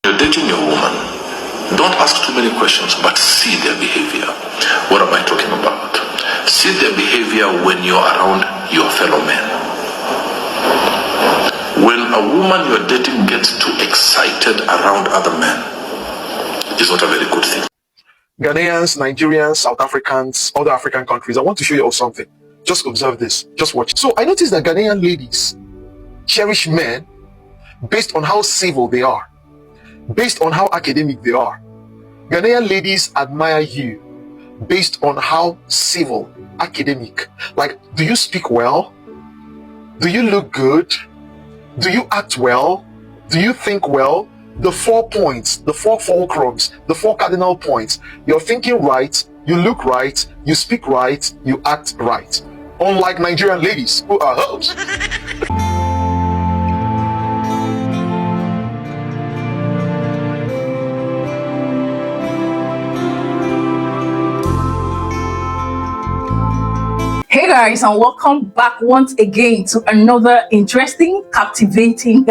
You're dating your woman. Don't ask too many questions, but see their behavior. What am I talking about? See their behavior when you're around your fellow men. When a woman you're dating gets too excited around other men, it's not a very good thing. Ghanaians, Nigerians, South Africans, other African countries, I want to show you all something. Just observe this. Just watch. So I noticed that Ghanaian ladies cherish men based on how civil they are, based on how academic they are. Ghanaian ladies admire you based on how civil, academic. Like, do you speak well? Do you look good? Do you act well? Do you think well? The 4 points, the 4 fulcrums, the 4 cardinal points. You're thinking right, you look right, you speak right, you act right. Unlike Nigerian ladies who are hoes. Hey guys, and welcome back once again to another interesting, captivating,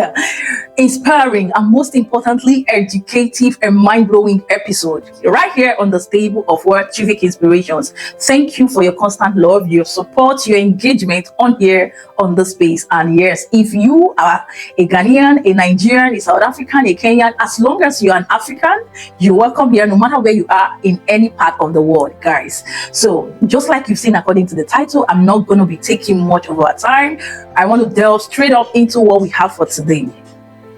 inspiring, and most importantly, educative and mind-blowing episode right here on the stable of Chivicinspirations. Thank you for your constant love, your support, your engagement on here on the space. And yes, if you are a Ghanaian, a Nigerian, a South African, a Kenyan, as long as you're an African, you're welcome here no matter where you are in any part of the world, guys. So just like you've seen according to the title, I'm not going to be taking much of our time. I want to delve straight up into what we have for today.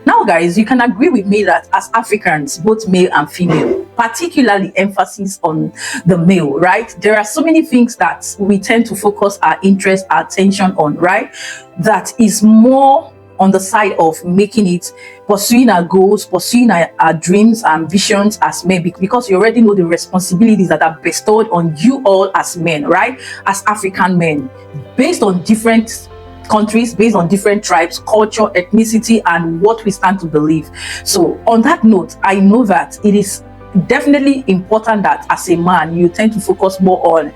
Now guys, you can agree with me that as Africans, both male and female, particularly emphasis on the male, right? There are so many things that we tend to focus our interest, our attention on, right? That is more on the side of making it, pursuing our goals, pursuing our dreams and visions as men, because you already know the responsibilities that are bestowed on you all as men, right? As African men, based on different countries, based on different tribes, culture, ethnicity, and what we stand to believe. So on that note, I know that it is definitely important that as a man, you tend to focus more on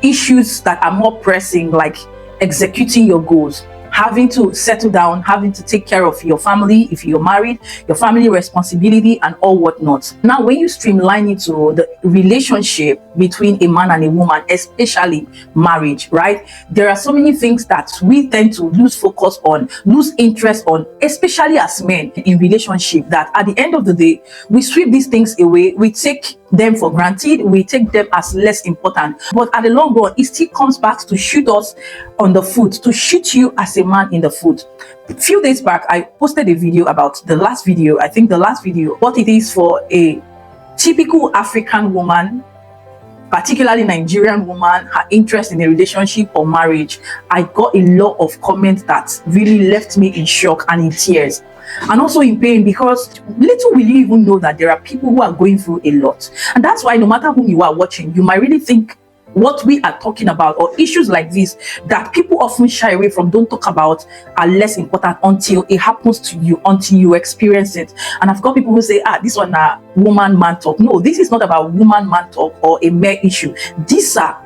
issues that are more pressing, like executing your goals, having to settle down, having to take care of your family, if you're married, your family responsibility and all whatnot. Now, when you streamline into the relationship between a man and a woman, especially marriage, right? There are so many things that we tend to lose focus on, lose interest on, especially as men in relationship, that at the end of the day, we sweep these things away, we take them for granted, we take them as less important. But at the long run, it still comes back to shoot us on the foot, to shoot you as a man in the foot. A few days back, I posted a video about the last video, what it is for a typical African woman, particularly Nigerian woman, her interest in a relationship or marriage. I got a lot of comments that really left me in shock and in tears, and also in pain, because little will you even know that there are people who are going through a lot. And that's why no matter whom you are watching, you might really think what we are talking about, or issues like this that people often shy away from, don't talk about, are less important until it happens to you, until you experience it. And I've got people who say, this one a woman man talk. No, this is not about woman man talk or a mere issue. These are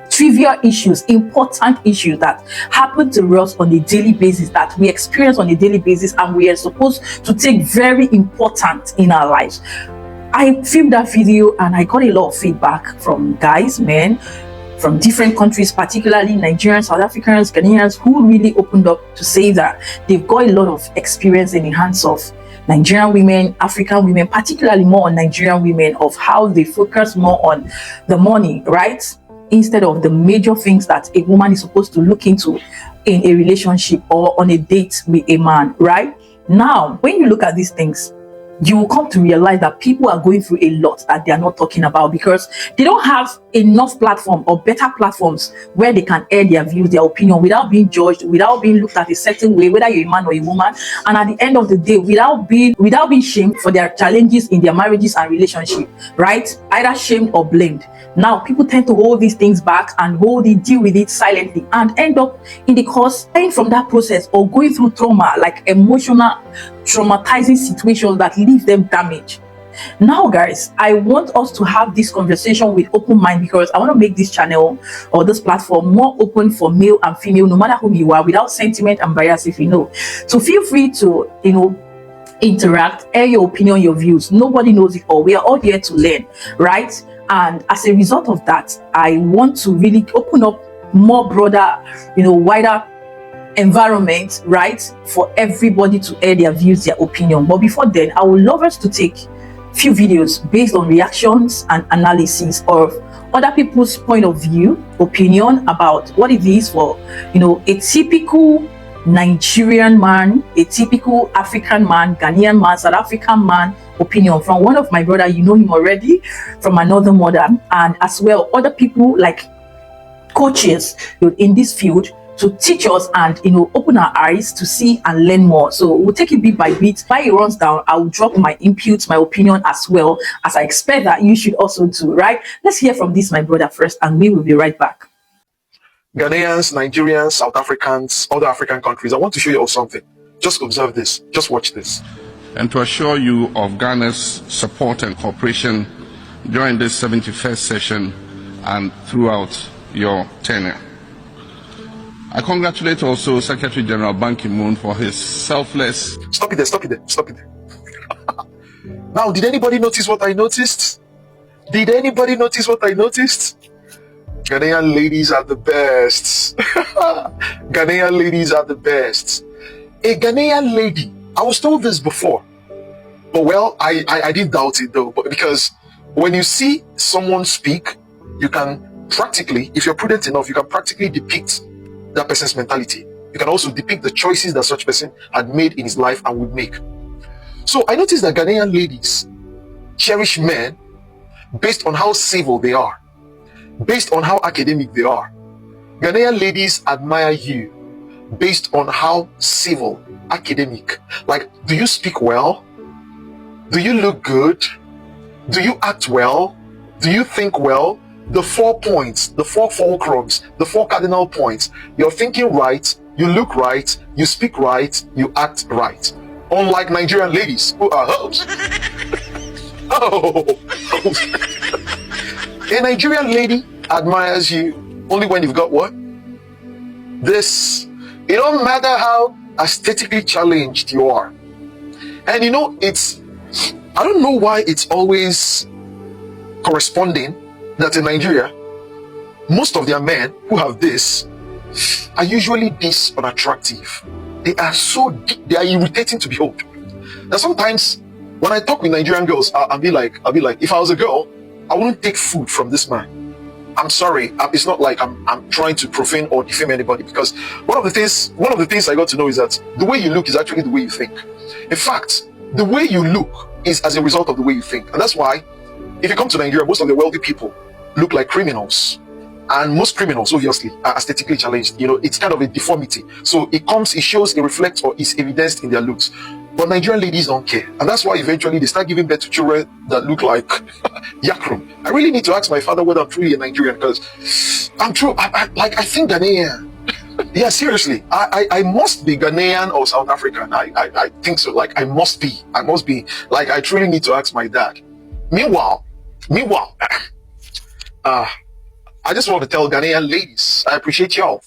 trivial issues, important issues that happen to us on a daily basis, that we experience on a daily basis, and we are supposed to take very important in our lives. I filmed that video and I got a lot of feedback from guys, men from different countries, particularly Nigerians, South Africans, Ghanaians, who really opened up to say that they've got a lot of experience in the hands of Nigerian women, African women, particularly more on Nigerian women, of how they focus more on the money, right? Instead of the major things that a woman is supposed to look into in a relationship or on a date with a man, right? Now, when you look at these things, you will come to realize that people are going through a lot that they are not talking about, because they don't have enough platform or better platforms where they can air their views, their opinion, without being judged, without being looked at a certain way, whether you're a man or a woman, and at the end of the day, without being shamed for their challenges in their marriages and relationship, right? Either shamed or blamed. Now people tend to hold these things back and deal with it silently, and end up in the course paying from that process or going through trauma, like emotional traumatizing situations that leave them damaged. Now guys, I want us to have this conversation with open mind, because I want to make this channel or this platform more open for male and female, no matter who you are, without sentiment and bias, if you know. So feel free to interact, air your opinion, your views. Nobody knows it all. We are all here to learn, right? And as a result of that, I want to really open up more broader, wider environment, right, for everybody to air their views, their opinion. But before then, I would love us to take few videos based on reactions and analysis of other people's point of view, opinion about what it is for, a typical Nigerian man, a typical African man, Ghanaian man, South African man opinion from one of my brother, you know him already, from another mother, and as well other people like coaches in this field to teach us and open our eyes to see and learn more. So we'll take it bit by bit. While it runs down, I'll drop my inputs, my opinion, as well as I expect that you should also do, right? Let's hear from this my brother first, and we will be right back. Ghanaians, Nigerians, South Africans, other African countries, I want to show you all something. Just observe this. Just watch this. And to assure you of Ghana's support and cooperation during this 71st session and throughout your tenure. I congratulate also Secretary General Ban Ki-moon for his selfless... Stop it there. Now, did anybody notice what I noticed? Ghanaian ladies are the best. Ghanaian ladies are the best. A Ghanaian lady, I was told this before, but well, I didn't doubt it though, but because when you see someone speak, you can practically, if you're prudent enough, you can practically depict that person's mentality. You can also depict the choices that such person had made in his life and would make. So I noticed that Ghanaian ladies cherish men based on how civil they are, based on how academic they are. Ghanaian ladies admire you based on how civil, academic. Like, do you speak well? Do you look good? Do you act well? Do you think well? The 4 points, the 4 fulcrums, the 4 cardinal points. You're thinking right, you look right, you speak right, you act right. Unlike Nigerian ladies who are hoes. A Nigerian lady admires you only when you've got what? This. It don't matter how aesthetically challenged you are. And I don't know why it's always corresponding that in Nigeria, most of their men who have this are usually this unattractive. They are irritating to behold. Now sometimes when I talk with Nigerian girls, I'll be like, if I was a girl, I wouldn't take food from this man. I'm sorry, it's not like I'm trying to profane or defame anybody, because one of the things I got to know is that the way you look is actually the way you think. In fact, the way you look is as a result of the way you think. And that's why if you come to Nigeria, most of the wealthy people look like criminals, and most criminals obviously are aesthetically challenged. It's kind of a deformity, so it shows, it reflects, or is evidenced in their looks. But Nigerian ladies don't care, and that's why eventually they start giving birth to children that look like yakrum. I really need to ask my father whether I'm truly a Nigerian, because I think Ghanaian. Yeah, seriously, I must be Ghanaian or South African. I think so. Like, I must be. Like, I truly need to ask my dad. Meanwhile, I just want to tell Ghanaian ladies, I appreciate y'all.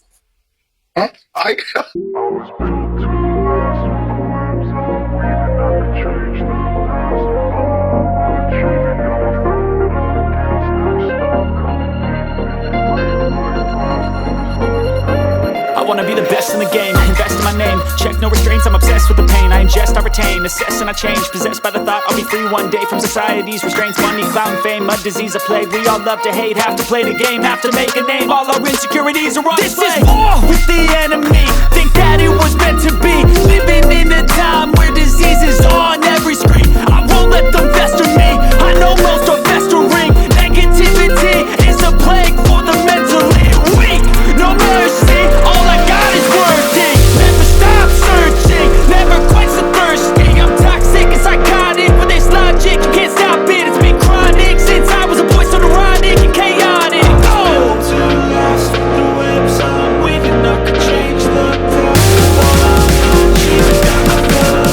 I wanna be the best in the game, invest in my name. Check no restraints, I'm obsessed with the pain. I ingest, I retain, assess and I change. Possessed by the thought I'll be free one day from society's restraints. Money, clout, and fame, a disease, a plague. We all love to hate, have to play the game, have to make a name. All our insecurities are on display. This is war with the enemy. Think that it was meant to be. Living in a time where disease is on every screen. I won't let them fester me. I know most are festering. Negativity is a plague for the mentally weak. No mercy, all I got is working. Never stop searching, never quench the thirsty. I'm toxic and psychotic with this logic. You can't stop it, it's been chronic since I was a boy, so neurotic and chaotic. Go! To last the webs I'm weaving, I could change the past. All I'm Jesus got my blood,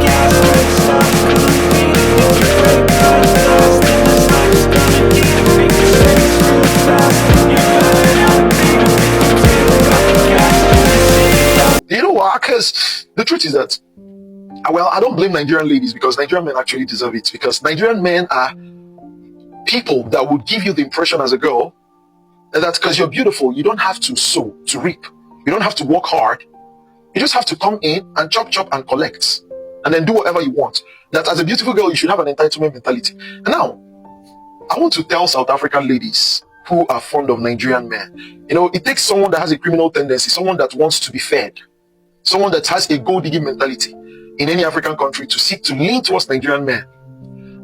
gas, stop competing. If you break my fast, then this life's gonna get a make you stay through fast. You're good at being a victim, got the gas. You know why? Because the truth is that Well, I don't blame Nigerian ladies, because Nigerian men actually deserve it, because Nigerian men are people that would give you the impression as a girl that because you're beautiful, you don't have to sow to reap. You don't have to work hard. You just have to come in and chop and collect, and then do whatever you want. That as a beautiful girl, you should have an entitlement mentality. And now, I want to tell South African ladies who are fond of Nigerian men, it takes someone that has a criminal tendency, someone that wants to be fed, someone that has a gold-digging mentality in any African country to seek to lean towards Nigerian men.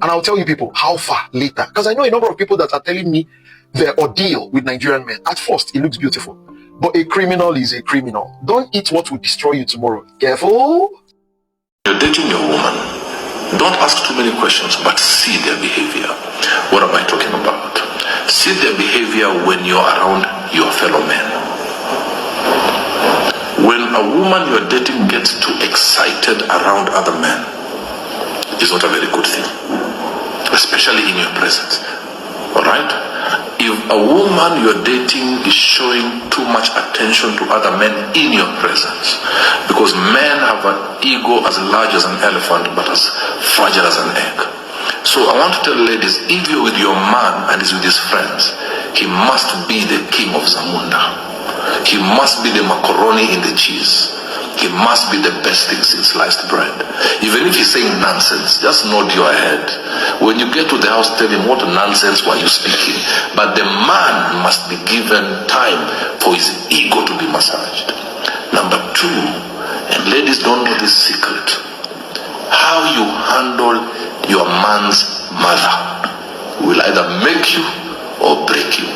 And I'll tell you people how far later, because I know a number of people that are telling me their ordeal with Nigerian men. At first, it looks beautiful, but a criminal is a criminal. Don't eat what will destroy you tomorrow. Careful. You're dating your woman. Don't ask too many questions, but see their behavior. What am I talking about? See their behavior when you're around your fellow men. When a woman you're dating gets too excited around other men, it's not a very good thing, especially in your presence. Alright? If a woman you're dating is showing too much attention to other men in your presence, because men have an ego as large as an elephant but as fragile as an egg. So I want to tell ladies, if you're with your man and he's with his friends, he must be the king of Zamunda. He must be the macaroni in the cheese. He must be the best thing since sliced bread. Even if he's saying nonsense, just nod your head. When you get to the house, tell him, what nonsense were you speaking? But the man must be given time for his ego to be massaged. Number two, and ladies don't know this secret, how you handle your man's mother will either make you or break you.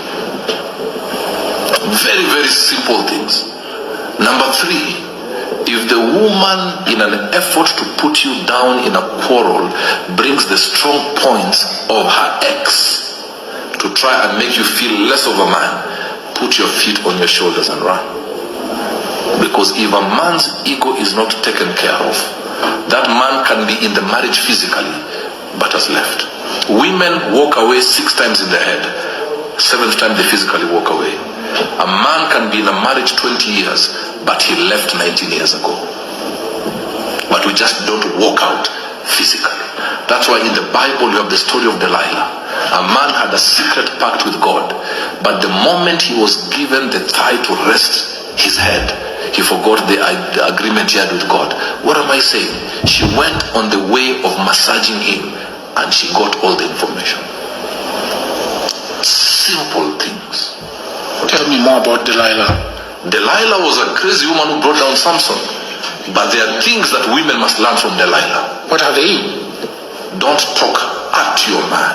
Very, very simple things. Number three, if the woman, in an effort to put you down in a quarrel, brings the strong points of her ex to try and make you feel less of a man, put your feet on your shoulders and run. Because if a man's ego is not taken care of, that man can be in the marriage physically, but has left. Women walk away 6 times in the head, 7th time they physically walk away. A man can be in a marriage 20 years, but he left 19 years ago. But we just don't walk out physically. That's why in the Bible you have the story of Delilah. A man had a secret pact with God, but the moment he was given the thigh to rest his head, he forgot the agreement he had with God. What am I saying? She went on the way of massaging him, and she got all the information. Simple things. Tell me more about Delilah. Delilah was a crazy woman who brought down Samson. But there are things that women must learn from Delilah. What are they? Don't talk at your man.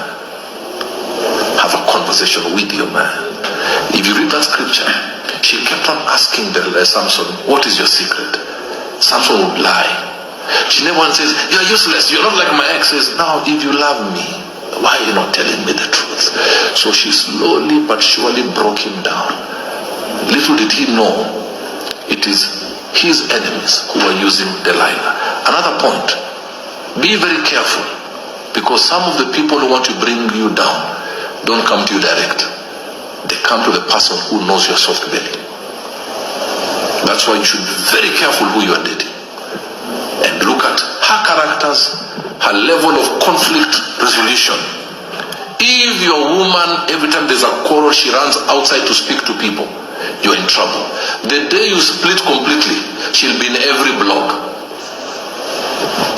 Have a conversation with your man. If you read that scripture, she kept on asking Samson, what is your secret? Samson would lie. She never once says, you're useless, you're not like my ex. Says, now if you love me, why are you not telling me the truth? So she slowly but surely broke him down. Little did he know, it is his enemies who are using Delilah. Another point, be very careful, because some of the people who want to bring you down don't come to you direct. They come to the person who knows your soft belly. That's why you should be very careful who you are dating. And look at her characters, her level of conflict resolution. If your woman, every time there's a quarrel, she runs outside to speak to people, you're in trouble. The day you split completely, she'll be in every blog.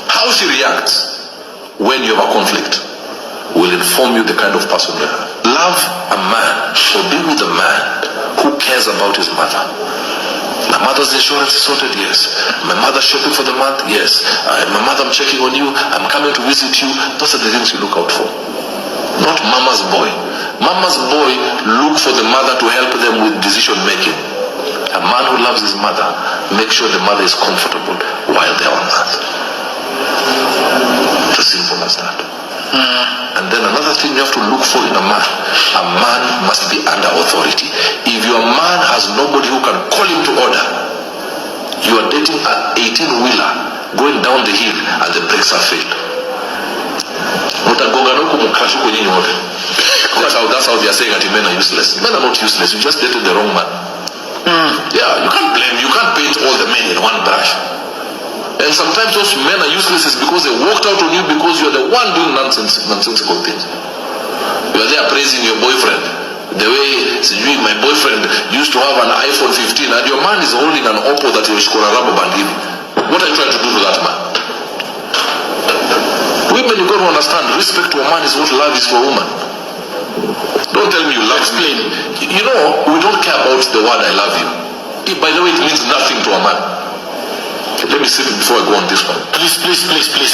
How she reacts when you have a conflict will inform you the kind of person you are. Love a man or be with a man who cares about his mother. My mother's insurance is sorted, yes. My mother's shopping for the month, yes. My mother, I'm checking on you, I'm coming to visit you. Those are the things you look out for. Not mama's boy. Mama's boy look for the mother to help them with decision making. A man who loves his mother, make sure the mother is comfortable while they're on earth. It's as simple as that. And then another thing you have to look for in a man must be under authority. If your man has nobody who can call him to order, you are dating an 18-wheeler going down the hill and the brakes are failed. That's how they are saying that men are useless. Men are not useless, you just dated the wrong man. Yeah, you can't blame, you can't paint all the men in one brush. And sometimes those men are useless is because they walked out on you because you're the one doing nonsensical things. You're there praising your boyfriend. The way my boyfriend used to have an iPhone 15 and your man is holding an Oppo that is called a rubber band in. What are you trying to do to that man? Women, you got to understand, respect to a man is what love is for a woman. Don't tell me you love me. You know, we don't care about the word I love you. By the way, it means nothing to a man. Let me say it before I go on this one. Please.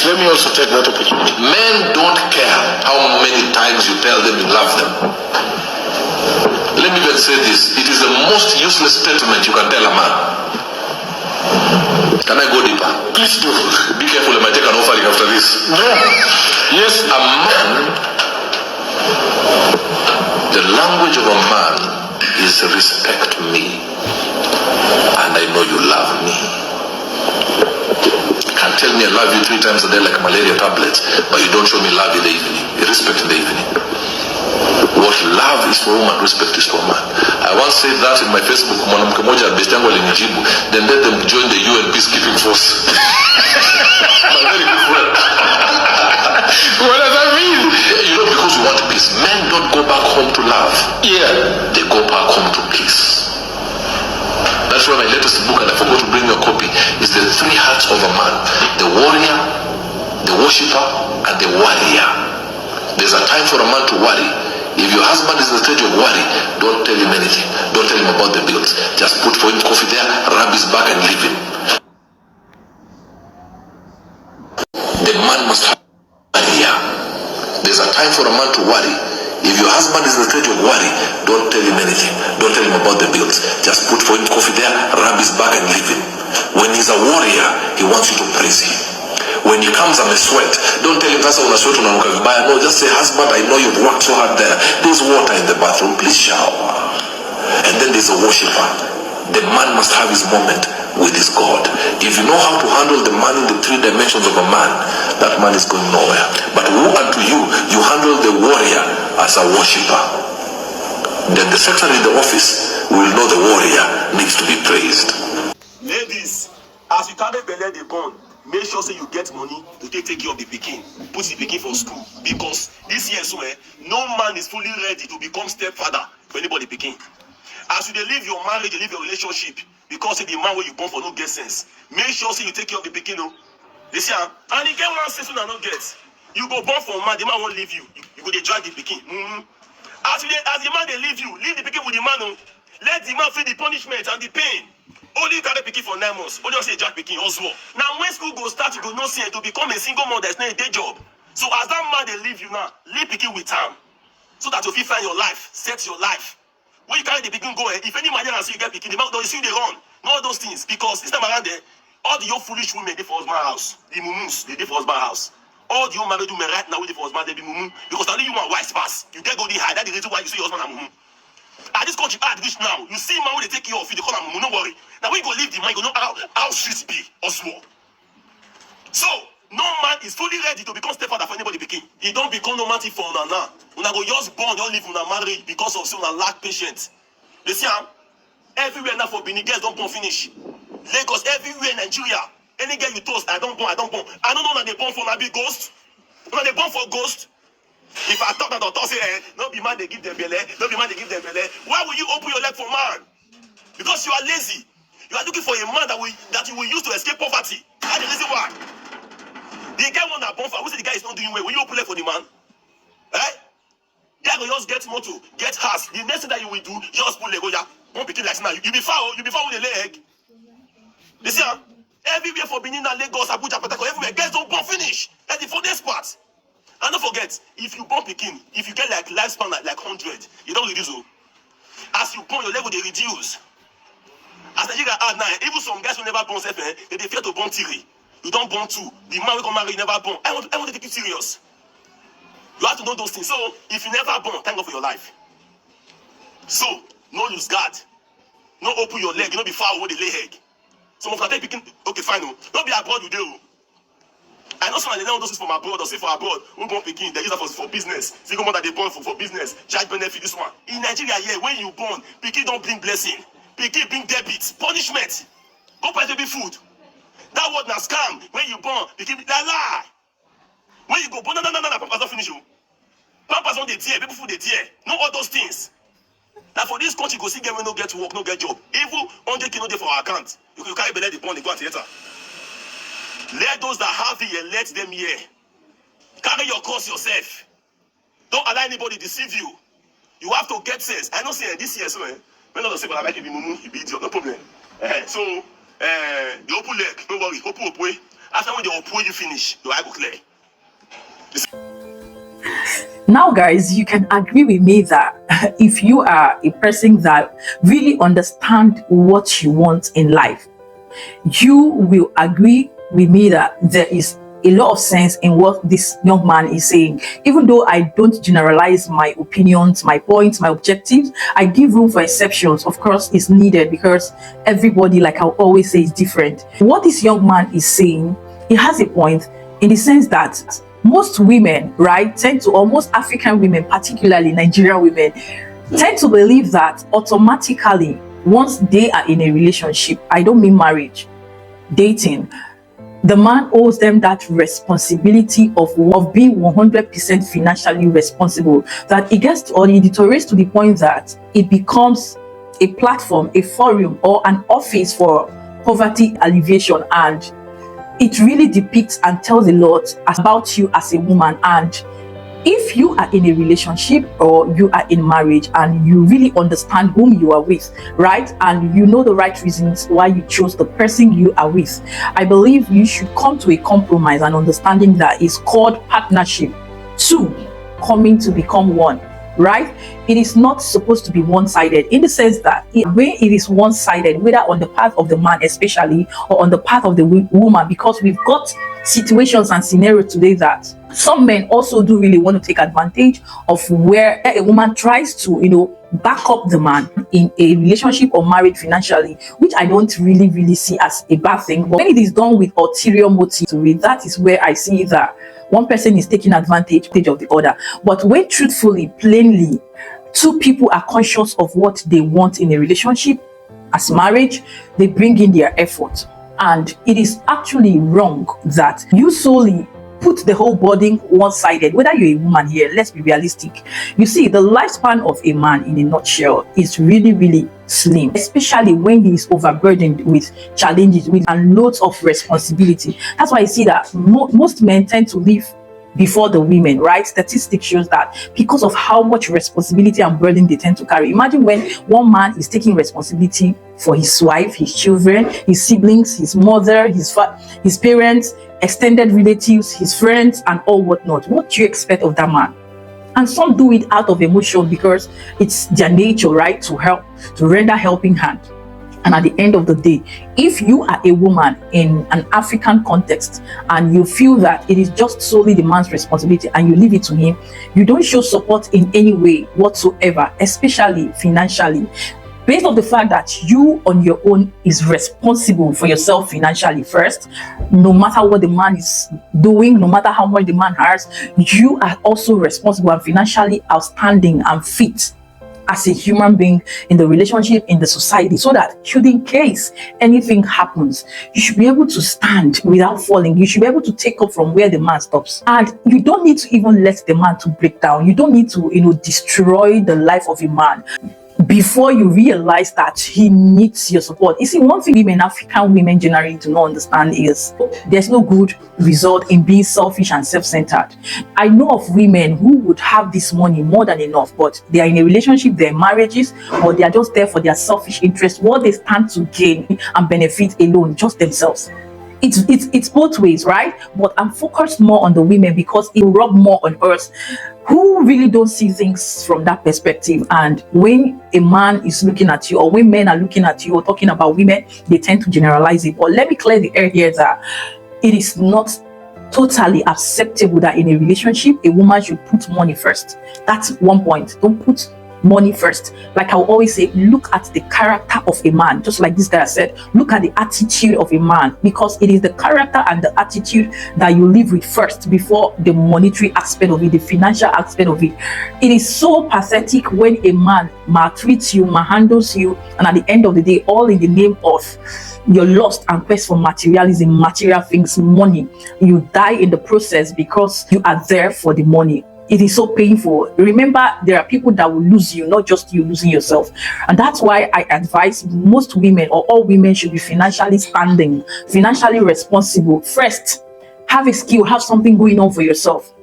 Let me also take that opportunity. Men don't care how many times you tell them you love them. Let me even say this. It is the most useless statement you can tell a man. Can I go deeper? Please do. Be careful, I might take an offering after this. No. Yes. A man, the language of a man is respect me. And I know you love me. You can tell me I love you 3 times a day like malaria tablets, but you don't show me love in the evening. You respect in the evening. What love is for a woman, respect is for a man. I once said that in my Facebook, mwanamke moja best yangu alinijibu, then let them join the UN peacekeeping force. My very good friend. What does that mean? You know, because we want peace. Men don't go back home to love. Yeah. They go back home to peace. That's why my latest book, and I forgot to bring a copy, is The 3 Hearts of a Man. The warrior, the worshipper, and the warrior. There's a time for a man to worry. If your husband is in the stage of worry, don't tell him anything. Don't tell him about the bills. Just put for him coffee there, rub his back and leave him. The man must have warrior. There's a time for a man to worry. If your husband is in the stage of worry, don't tell him anything. Don't tell him about the bills. Just put for him coffee there, rub his back and leave him. When he's a warrior, he wants you to praise him. When he comes and sweat, don't tell him that's una sweat unanuka vibaya. No, just say, husband, I know you've worked so hard there. There's water in the bathroom, please shower. And then there's a worshiper. The man must have his moment with his God. If you know how to handle the man in the 3 dimensions of a man, that man is going nowhere. But woe unto you, you handle the warrior as a worshiper. Then the secretary in the office will know the warrior needs to be praised. Ladies, as you carry belly the bone, make sure say you get money to take care of the pikin. Put the pikin for school. Because this year, so no man is fully ready to become stepfather for anybody pikin. As you live your marriage, you live your relationship, because the man where you born for no get sense. Make sure say you take care of the pikin. You see, and you get one sense and not get. You go born for a man, the man won't leave you. You go they drag the pikin. As the man they leave you, leave the pikin with the man. Let the man feel the punishment and the pain. Only you carry pikin for 9 months. Only you say drag pikin also. Now when school go start, you go no see to become a single mother. There's not a day job. So as that man they leave you now, leave pikin with time, so that you feel find your life, set your life. When you carry the pikin go, if any man see you get pikin, the man don't see you they run. All those things, because this time around there, all the young foolish women they for husband house, the mumus they for husband house. All the young married women right now they for husband they be mumu, because only you and wise pass. You get golden high. That's the reason why you see your husband and mumu. At this country hard rich now, you see man when they take care of you, they call them mumu. No worry. Now when you go leave the man, you go know how streets be also. So no man is fully ready to become stepfather for anybody pikin. He don't become no man for una now. Una go just born, don't live una marriage because of say una lack patience. You see everywhere now for Benin girls don't born finish. Lagos, everywhere in Nigeria. Any girl you toast, I don't born. I don't know that they born for na be ghost. Una they born for ghost. If I talk that doctor say, no be man they give them belly, no be man they give them belly. Why will you open your leg for man? Because you are lazy. You are looking for a man that you will use to escape poverty. That's the reason why. The guy want that born for, who say the guy is not doing well? Will you open leg for the man? Right? Guy will just get motor, get house. The next thing that you will do, just put leg. One pikin like now. You be foul with the leg. You see, everywhere for Benin and Lagos, Abuja, Patako, everywhere, guys don't born finish. That's the furthest part. And don't forget, if you born pikin, if you get like lifespan like 100, you don't reduce. As you born, your leg will reduce. As Nigeria add now, even some guys who never born self, they fear to born 3. You don't born 2. The man will come marry, you never born. I want to take it serious. You have to know those things. So, if you never born, thank God for your life. So, no lose guard. No open your leg. You don't be far away the lay egg. Some of you take picking, okay, fine. Don't be abroad with you. I know some of them those from abroad or say for abroad. We born picking, they use that for business. Single mother they born for business. Charge benefit this one. In Nigeria, yeah, when you born, picking don't bring blessing. Picking bring debit, punishment. Go buy baby food. That word na scam. When you born, you keep that lie. When you go born, no, Pampers don't finish you. Pampers on the tear, people food the tear. No all those things. Now for this country, go see get no get work, no get job. Even 100K no dey for our account. You carry belly the born, they go and theater. Let those that have it, let them hear. Carry your cross yourself. Don't allow anybody deceive you. You have to get sense. I know say this year, so when not say, but I like it be mumu, it be idiot, no problem. So the open leg, don't worry, open way. After when the open you finish, your eye go clear. Now, guys, you can agree with me that if you are a person that really understand what you want in life, you will agree with me that there is a lot of sense in what this young man is saying. Even though I don't generalize my opinions, my points, my objectives, I give room for exceptions. Of course, it's needed because everybody, like I always say, is different. What this young man is saying, he has a point in the sense that most women, right, tend to, or most African women, particularly Nigerian women, tend to believe that automatically once they are in a relationship, I don't mean marriage, dating, the man owes them that responsibility of being 100% financially responsible, that it gets to, or it deteriorates to the point that it becomes a platform, a forum, or an office for poverty alleviation, and it really depicts and tells a lot about you as a woman. And if you are in a relationship or you are in marriage and you really understand whom you are with, right, and you know the right reasons why you chose the person you are with, I believe you should come to a compromise and understanding that is called partnership. Two coming to become one, right? It is not supposed to be one-sided, in the sense that when it is one-sided, whether on the part of the man especially or on the part of the woman, because we've got situations and scenarios today that some men also do really want to take advantage of, where a woman tries to, back up the man in a relationship or marriage financially, which I don't really see as a bad thing. But when it is done with ulterior motive to it, that is where I see that one person is taking advantage of the other. But when truthfully, plainly, two people are conscious of what they want in a relationship, as marriage, they bring in their effort. And it is actually wrong that you solely put the whole burden one-sided. Whether you're a woman here, let's be realistic. You see, the lifespan of a man in a nutshell is really slim, especially when he is overburdened with challenges and loads of responsibility. That's why I see that most men tend to live before the women, right? Statistics shows that because of how much responsibility and burden they tend to carry. Imagine when one man is taking responsibility for his wife, his children, his siblings, his mother, his parents, extended relatives, his friends, and all whatnot. What do you expect of that man? And some do it out of emotion because it's their nature, right? To help, to render helping hand. And at the end of the day, if you are a woman in an African context and you feel that it is just solely the man's responsibility and you leave it to him, you don't show support in any way whatsoever, especially financially, based on the fact that you on your own is responsible for yourself financially first. No matter what the man is doing, no matter how much the man has, you are also responsible and financially outstanding and fit as a human being in the relationship, in the society, so that should in case anything happens, you should be able to stand without falling. You should be able to take up from where the man stops. And you don't need to even let the man to break down. You don't need to, destroy the life of a man before you realize that he needs your support. You see, one thing African women generally do not understand is there's no good result in being selfish and self-centered. I know of women who would have this money more than enough, but they are in a relationship, they're in marriages, or they are just there for their selfish interest, what they stand to gain and benefit alone, just themselves. It's both ways, right? But I'm focused more on the women because it will rub more on us who really don't see things from that perspective. And when a man is looking at you, or when men are looking at you or talking about women, they tend to generalize it. But let me clear the air here that it is not totally acceptable that in a relationship a woman should put money first. That's one point. Don't put money first. Like I will always say, look at the character of a man. Just like this guy said, look at the attitude of a man, because it is the character and the attitude that you live with first before the monetary aspect of it, the financial aspect of it. It is so pathetic when a man maltreats you, manhandles you, and at the end of the day, all in the name of your lust and quest for materialism, material things, money, you die in the process because you are there for the money. It is so painful. Remember, there are people that will lose you, not just you losing yourself. And that's why I advise most women, or all women, should be financially standing, financially responsible. First, have a skill, have something going on for yourself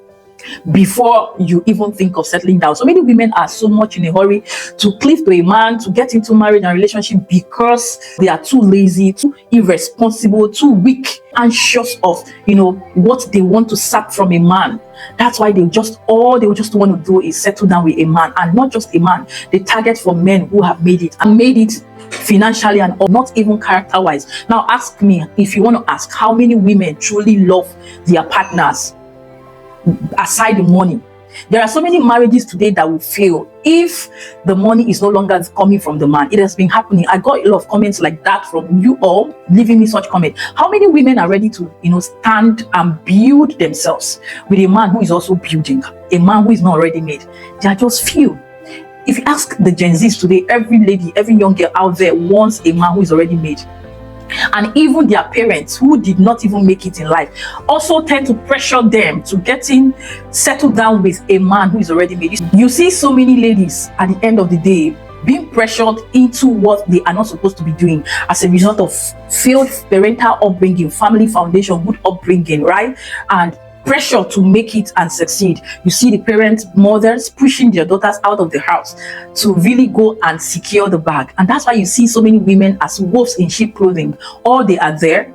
before you even think of settling down. So many women are so much in a hurry to cleave to a man, to get into marriage and relationship, because they are too lazy, too irresponsible, too weak, anxious of what they want to sack from a man. That's why they just want to do is settle down with a man, and not just a man. They target for men who have made it financially and not even character wise. Now ask me, if you want to ask, how many women truly love their partners aside the money? There are so many marriages today that will fail if the money is no longer coming from the man. It has been happening. I got a lot of comments like that from you all, leaving me such comment. How many women are ready to stand and build themselves with a man who is also building, a man who is not already made? There are just few. If you ask the Gen Zs today, every lady, every young girl out there wants a man who is already made. And even their parents, who did not even make it in life, also tend to pressure them to getting settled down with a man who is already made. You see so many ladies at the end of the day being pressured into what they are not supposed to be doing as a result of failed parental upbringing, family foundation, good upbringing, right? And pressure to make it and succeed. You see the parents, mothers pushing their daughters out of the house to really go and secure the bag. And that's why you see so many women as wolves in sheep clothing. All they are there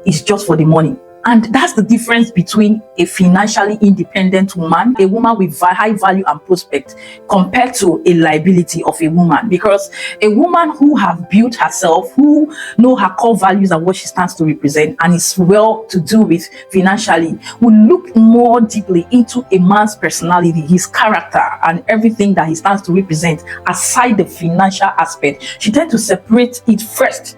is just for the money. And that's the difference between a financially independent woman, a woman with high value and prospect, compared to a liability of a woman. Because a woman who have built herself, who know her core values and what she stands to represent, and is well to do with financially, will look more deeply into a man's personality, his character, and everything that he stands to represent, aside the financial aspect. She tends to separate it first.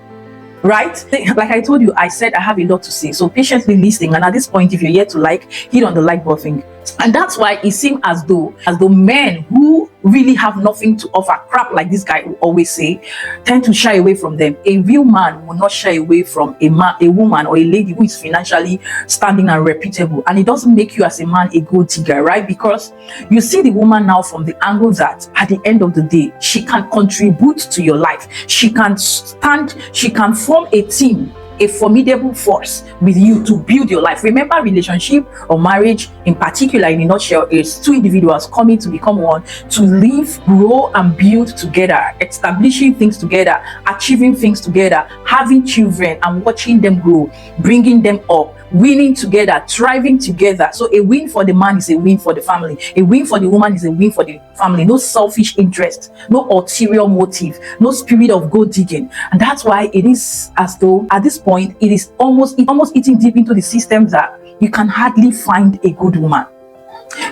Right? Like I told you, I said I have a lot to say. So patiently listening, and at this point, if you're yet to hit on the like button. And that's why it seems as though men who really have nothing to offer, crap like this guy will always say, tend to shy away from them. A real man will not shy away from a woman or a lady who is financially standing and reputable. And it doesn't make you as a man a gold digger, right? Because you see the woman now from the angle that at the end of the day, she can contribute to your life. She can form a team, a formidable force with you to build your life. Remember, relationship or marriage in particular, in a nutshell, is two individuals coming to become one, to live, grow, and build together, establishing things together, achieving things together, having children and watching them grow, bringing them up, winning together, thriving together. So a win for the man is a win for the family. A win for the woman is a win for the family. No selfish interest, no ulterior motive, no spirit of gold digging. And that's why it is as though at this point, it is almost eating deep into the system that you can hardly find a good woman.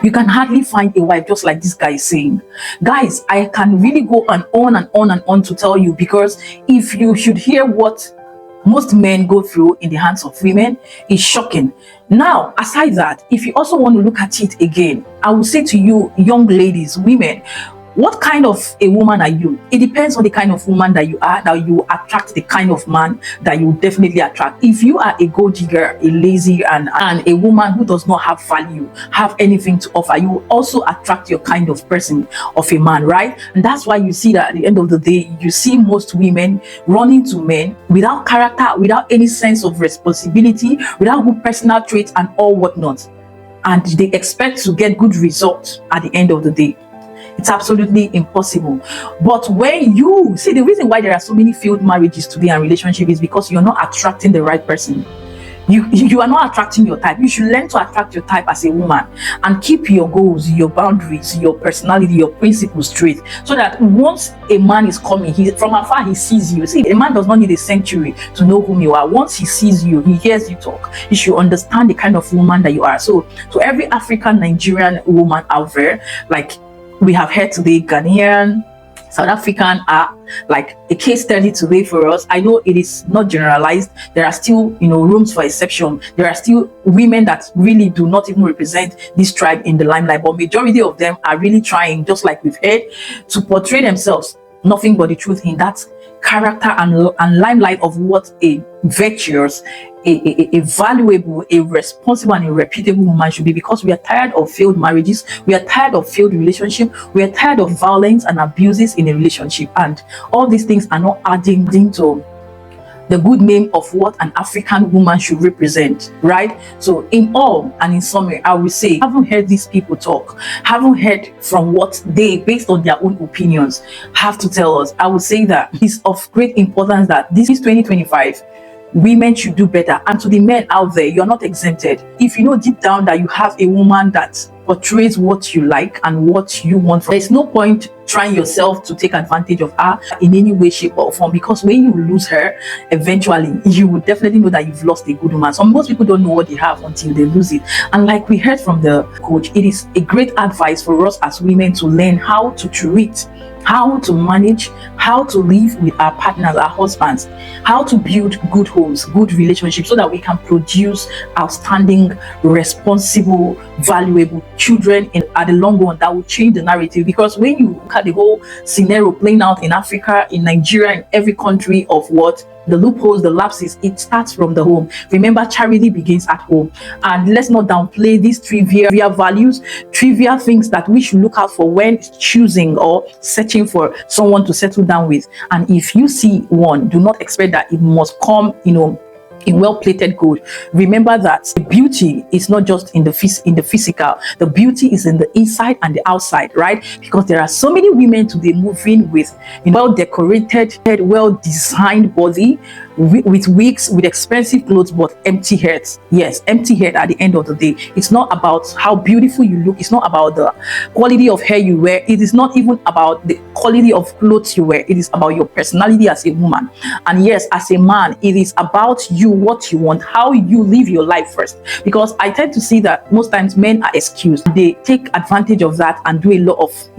You can hardly find a wife, just like this guy is saying. Guys, I can really go on and on to tell you, because if you should hear what most men go through in the hands of women, is shocking. Now, aside that, if you also want to look at it again, I will say to you, young ladies, women, what kind of a woman are you? It depends on the kind of woman that you are, that you attract the kind of man that you definitely attract. If you are a gold digger, a lazy, and a woman who does not have value, have anything to offer, you will also attract your kind of person, of a man, right? And that's why you see that at the end of the day, you see most women running to men without character, without any sense of responsibility, without good personal traits and all whatnot. And they expect to get good results at the end of the day. It's absolutely impossible. But when you see, the reason why there are so many failed marriages today and relationships is because you're not attracting the right person. You are not attracting your type. You should learn to attract your type as a woman and keep your goals, your boundaries, your personality, your principles straight, so that once a man is coming, from afar he sees you. See, a man does not need a sanctuary to know whom you are. Once he sees you, he hears you talk, he should understand the kind of woman that you are. So to every African Nigerian woman out there, like, we have heard today, Ghanaian, South African are like a case study today for us. I know it is not generalized. There are still, rooms for exception. There are still women that really do not even represent this tribe in the limelight, but majority of them are really trying, just like we've heard, to portray themselves nothing but the truth in that character and limelight of what a virtuous, a valuable, a responsible, and a reputable woman should be, because we are tired of failed marriages, we are tired of failed relationships, we are tired of violence and abuses in a relationship, and all these things are not adding into the good name of what an African woman should represent, right? So in all and in summary, I will say, haven't heard these people talk, haven't heard from what they, based on their own opinions, have to tell us. I will say that it's of great importance that this is 2025. Women should do better. And to the men out there, you're not exempted. If you know deep down that you have a woman that portrays what you like and what you want, there's no point trying yourself to take advantage of her in any way, shape, or form, because when you lose her, eventually you will definitely know that you've lost a good woman. So most people don't know what they have until they lose it. And like we heard from the coach, it is a great advice for us as women to learn how to treat, how to manage, how to live with our partners, our husbands, how to build good homes, good relationships, so that we can produce outstanding, responsible, valuable children at the long run that will change the narrative. Because when you look at the whole scenario playing out in Africa, in Nigeria, in every country, of what the loopholes, the lapses, it starts from the home. Remember, charity begins at home. And let's not downplay these trivial values, trivial things that we should look out for when choosing or searching for someone to settle down with. And if you see one, do not expect that it must come, in well-plated gold. Remember that the beauty is not just in the physical. The beauty is in the inside and the outside, right? Because there are so many women today moving with well-decorated, well-designed body, with wigs, with expensive clothes, but empty heads. Yes, empty head at the end of the day. It's not about how beautiful you look. It's not about the quality of hair you wear. It is not even about the quality of clothes you wear. It is about your personality as a woman. And yes, as a man, it is about you, what you want, how you live your life first. Because I tend to see that most times men are excused. They take advantage of that and do a lot of,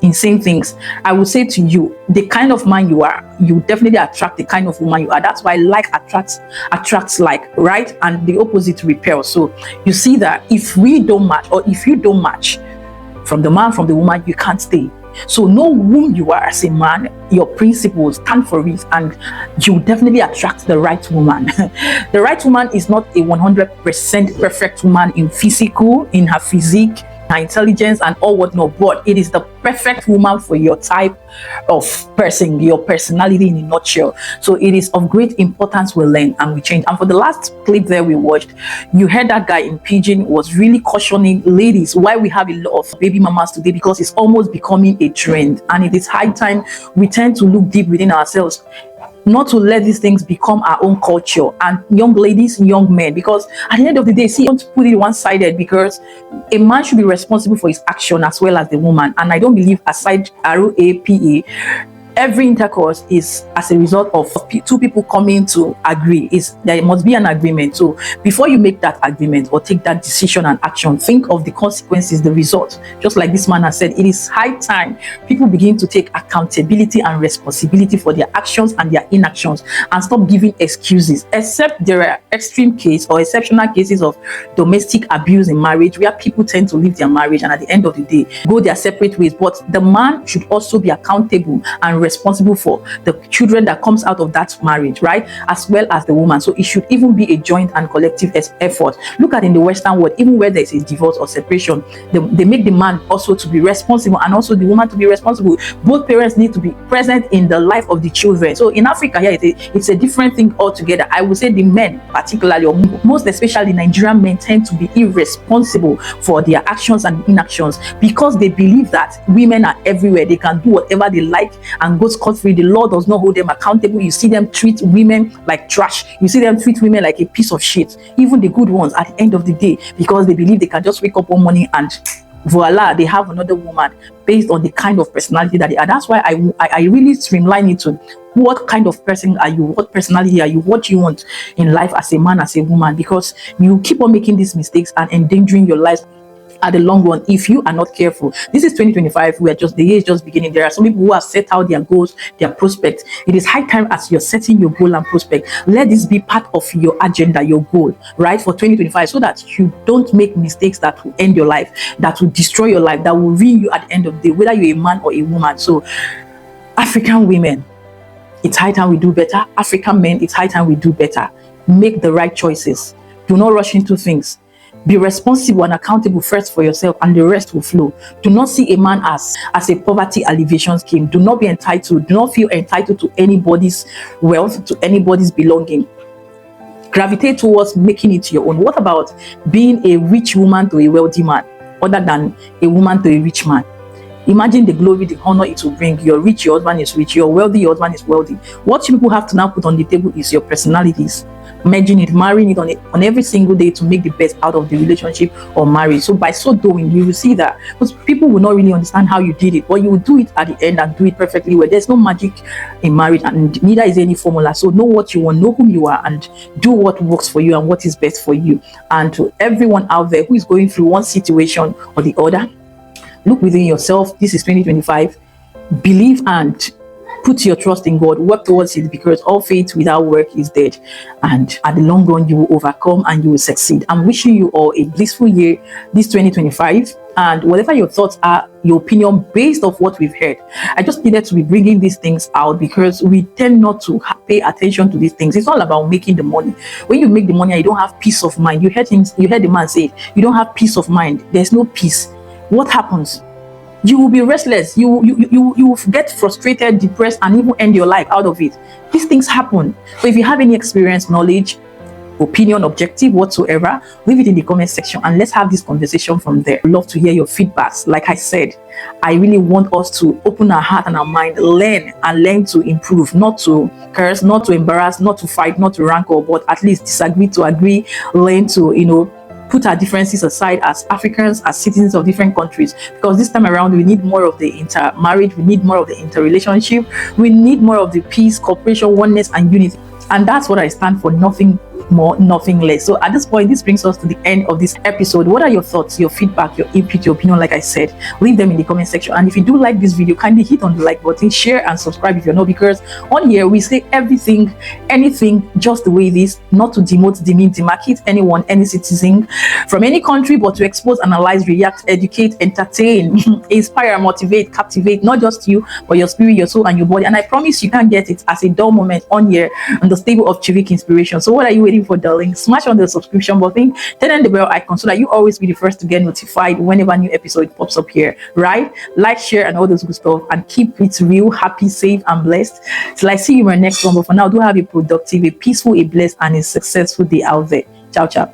insane things. I would say to you, the kind of man you are, you definitely attract the kind of woman you are. That's why like attracts like, right? And the opposite repels. So you see that if we don't match, or if you don't match from the man, from the woman, you can't stay. So know who you are as a man, your principles, stand for it, and you definitely attract the right woman. The right woman is not a 100% perfect woman in her physique, her intelligence, and all whatnot, but it is the perfect woman for your type of person, your personality in a nutshell. So it is of great importance we learn and we change. And for the last clip there we watched, you heard that guy in Pidgin was really cautioning ladies why we have a lot of baby mamas today, because it's almost becoming a trend, and it is high time we tend to look deep within ourselves, not to let these things become our own culture. And young ladies, young men, because at the end of the day, see, don't put it one-sided, because a man should be responsible for his action as well as the woman. And I don't believe, aside RAPA, every intercourse is as a result of two people coming to agree. There must be an agreement. So before you make that agreement or take that decision and action, think of the consequences, the result. Just like this man has said, it is high time people begin to take accountability and responsibility for their actions and their inactions, and stop giving excuses. Except there are extreme cases or exceptional cases of domestic abuse in marriage, where people tend to leave their marriage and at the end of the day go their separate ways. But the man should also be accountable and responsible for the children that comes out of that marriage, right? As well as the woman. So it should even be a joint and collective effort. Look at in the Western world, even where there is a divorce or separation, they make the man also to be responsible and also the woman to be responsible. Both parents need to be present in the life of the children. So in Africa here, it's a different thing altogether. I would say the men, particularly, or most especially Nigerian men, tend to be irresponsible for their actions and inactions, because they believe that women are everywhere. They can do whatever they like and go scot-free. The law does not hold them accountable. You see them treat women like trash. You see them treat women like a piece of shit, even the good ones, at the end of the day, because they believe they can just wake up one morning and voila, they have another woman based on the kind of personality that they are. That's why I really streamline it to what kind of person are you, what personality are you, what you want in life as a man, as a woman, because you keep on making these mistakes and endangering your life at the long run if you are not careful. This is 2025. We are just, the year is just beginning. There are some people who have set out their goals, their prospects. It is high time, as you're setting your goal and prospect, let this be part of your agenda, your goal, right, for 2025, so that you don't make mistakes that will end your life, that will destroy your life, that will ruin you at the end of the day, whether you're a man or a woman. So African women, it's high time we do better. African men, it's high time we do better. Make the right choices. Do not rush into things. Be responsible and accountable first for yourself, and the rest will flow. Do not see a man as a poverty alleviation scheme. Do not be entitled. Do not feel entitled to anybody's wealth, to anybody's belonging. Gravitate towards making it your own. What about being a rich woman to a wealthy man, other than a woman to a rich man? Imagine the glory, the honor it will bring. You're rich, your husband is rich. You're wealthy, your husband is wealthy. What you people have to now put on the table is your personalities. Merging it, marrying it on every single day to make the best out of the relationship or marriage. So by so doing, you will see that, because people will not really understand how you did it, but you will do it at the end and do it perfectly well. There's no magic in marriage, and neither is any formula. So know what you want, know whom you are, and do what works for you and what is best for you. And to everyone out there who is going through one situation or the other, look within yourself. This is 2025. Believe and put your trust in God. Work towards it, because all faith without work is dead. And at the long run, you will overcome and you will succeed. I'm wishing you all a blissful year, this 2025. And whatever your thoughts are, your opinion based off what we've heard, I just needed to be bringing these things out, because we tend not to pay attention to these things. It's all about making the money. When you make the money and you don't have peace of mind, you heard the man say, you don't have peace of mind. There's no peace. What happens? You will be restless. You will get frustrated, depressed, and even end your life out of it. These things happen. So if you have any experience, knowledge, opinion, objective, whatsoever, leave it in the comment section and let's have this conversation from there. I'd love to hear your feedbacks. Like I said, I really want us to open our heart and our mind, learn to improve, not to curse, not to embarrass, not to fight, not to rancor, but at least disagree to agree, learn to, put our differences aside as Africans, as citizens of different countries, because this time around we need more of the intermarriage, we need more of the interrelationship, we need more of the peace, cooperation, oneness, and unity. And that's what I stand for, nothing more, nothing less. So at this point, this brings us to the end of this episode. What are your thoughts, your feedback, your input, your opinion? Like I said, leave them in the comment section. And if you do like this video, kindly hit on the like button, share and subscribe if you're not, because on here we say everything, anything, just the way it is, not to demote, demean, demarcate anyone, any citizen from any country, but to expose, analyze, react, educate, entertain, inspire, motivate, captivate, not just you, but your spirit, your soul, and your body. And I promise you can't get it as a dull moment on here on the stable of Chivicinspirations. So what are you waiting for, darling? Smash on the subscription button, turn on the bell icon so that you always be the first to get notified whenever a new episode pops up here, right? Like, share, and all those good stuff, and keep it real, happy, safe, and blessed till I see you in my next one. But for now, do have a productive, a peaceful, a blessed, and a successful day out there. Ciao, ciao.